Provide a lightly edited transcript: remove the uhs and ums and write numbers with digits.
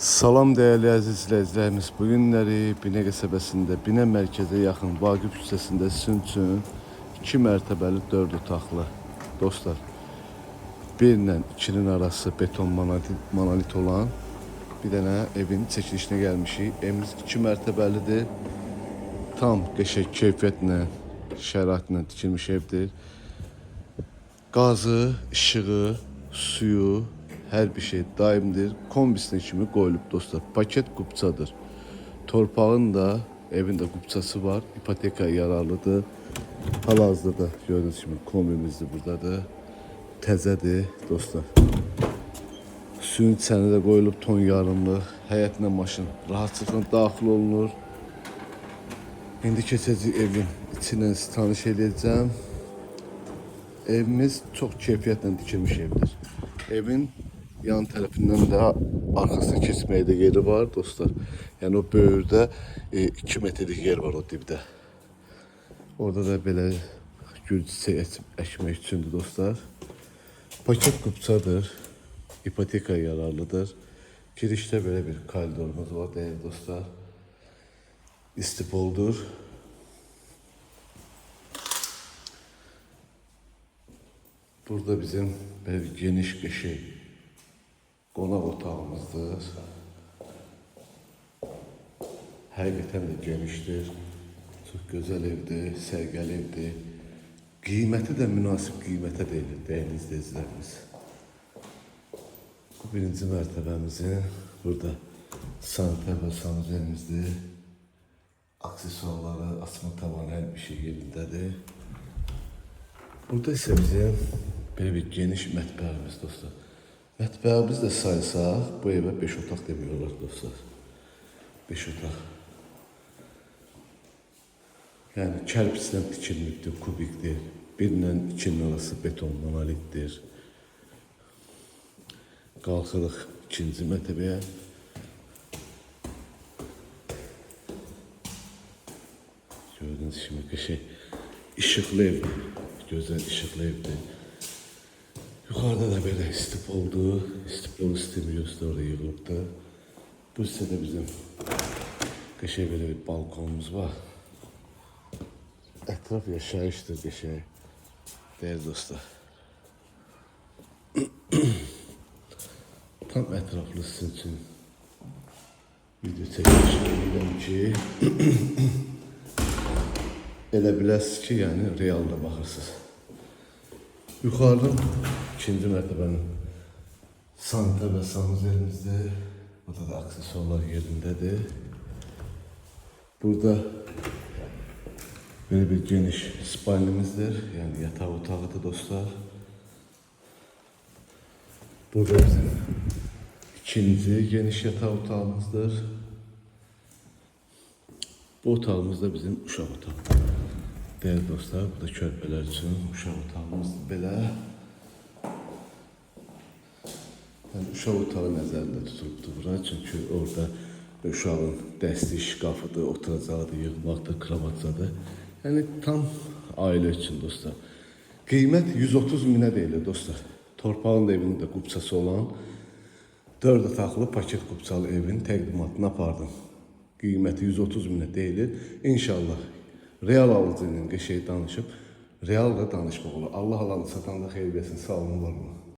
Salam değerli əziz izləyicilərimiz. Bu günləri Binə qəsəbəsində, Binə mərkəzə yaxın Vaqif küçəsində sizin üçün 2 mərtəbəli 4 otaqlı dostlar, 1 ilə 2'nin arası beton monolit olan bir dənə evin çəkilişinə gəlmişik. Evimiz 2 mərtəbəlidir. Tam qəşəng keyfiyyətlə, şəraitlə tikilmiş evdir. Qazı, işığı, suyu, her bir şey daimdir. Kombisine kimi qoyulub dostlar. Paket qubçadır. Torpağın da, evin də qubçası var. İpoteka yararlıdır. Hal-hazırda gördüğünüz kimi kombimiz de buradadır. Təzədir dostlar. Suyun içərinə də qoyulub ton yarımlı. Həyətinə maşın rahatlıqla daxil olunur. İndi keçəcək evin içindən sizi tanış edəcəm. Evimiz çok keyfiyyətlə tikilmiş evdir. Evin yan tərəfindən də arxasına keçməyə də yeri var dostlar. Yəni o böyürdə 2 metrelik yer var o dibdə. Orada da belə gül çiçək əkmək üçündür dostlar. Paket qubçadır. İpoteka yararlıdır. Girişdə belə bir koridorumuz var değerli dostlar. İstipoldur. Burada bizim böyle bir geniş qəşəng qonaq otağımızdır. Həqiqətən də genişdir. Çok gözəl evdir, sərgəli evdir. Qiyməti də münasib qiymətə deyilir değerli izləyicilərimiz. Bu 1-ci mərtəbəmizin burada sanitar və sanuzerimizdir. Aksesuarları, asma tavanı hər bir şey yerindədir. Burada ise bizim böyle bir geniş mətbəximiz dostlar. Mətbəximiz də saysaq bu evə 5 otaq demək olar dostlar. 5 otaq. Yəni kərpiçdən tikilmişdir, kubikdir. 1 ilə 2'nin arası beton monolitdir. Qalxırıq 2-ci mərtəbəyə. Gördüğünüz kimi qəşəng işıqlı evdir. Gözəl işıqlı evdir. Yuxarıda da belə istipoldur. İstipol sistemi orada yığılıbdır. Bu hissədə bizim qəşəng belə bir balkonumuz var. Ətraf yaşayışdır qəşəng. Değerli dostlar. Tam ətraflı sizin üçün video çəkmişəm ki elə biləsiniz ki, yəni realda baxırsınız. Yuxarıda 2-ci mərtəbənin sanitar və sanuzerimizdir. Burada da aksesuarlar yerindədir. Burada böyle bir geniş spalnimizdir. Yani yatağı otağıdır dostlar. Burada bizim 2. geniş yatağı otağımızdır. Bu otağımız da bizim uşaq otağı. Değerli dostlar, bu da körpələr üçün uşaq otağımız belə. Yəni uşaq otağı nəzərdə tutulubdur bura. Çünki orada uşağın dəsti şkafıdır, oturacağıdır, yığmaqdır, kravatcadır. Yəni tam ailə üçün dostlar. Qiymət 130 minə deyilir dostlar. Torpağın da evinin də qubçası olan 4 otaqlı paket qubçalı evin təqdimatını apardım. Qiyməti 130 minə deyilir. İnşallah real alıcı ilə qəşəng danışıb, real da danışmaq olur. Allah alanı satanda xeyir versin. Sağ olun, var olun.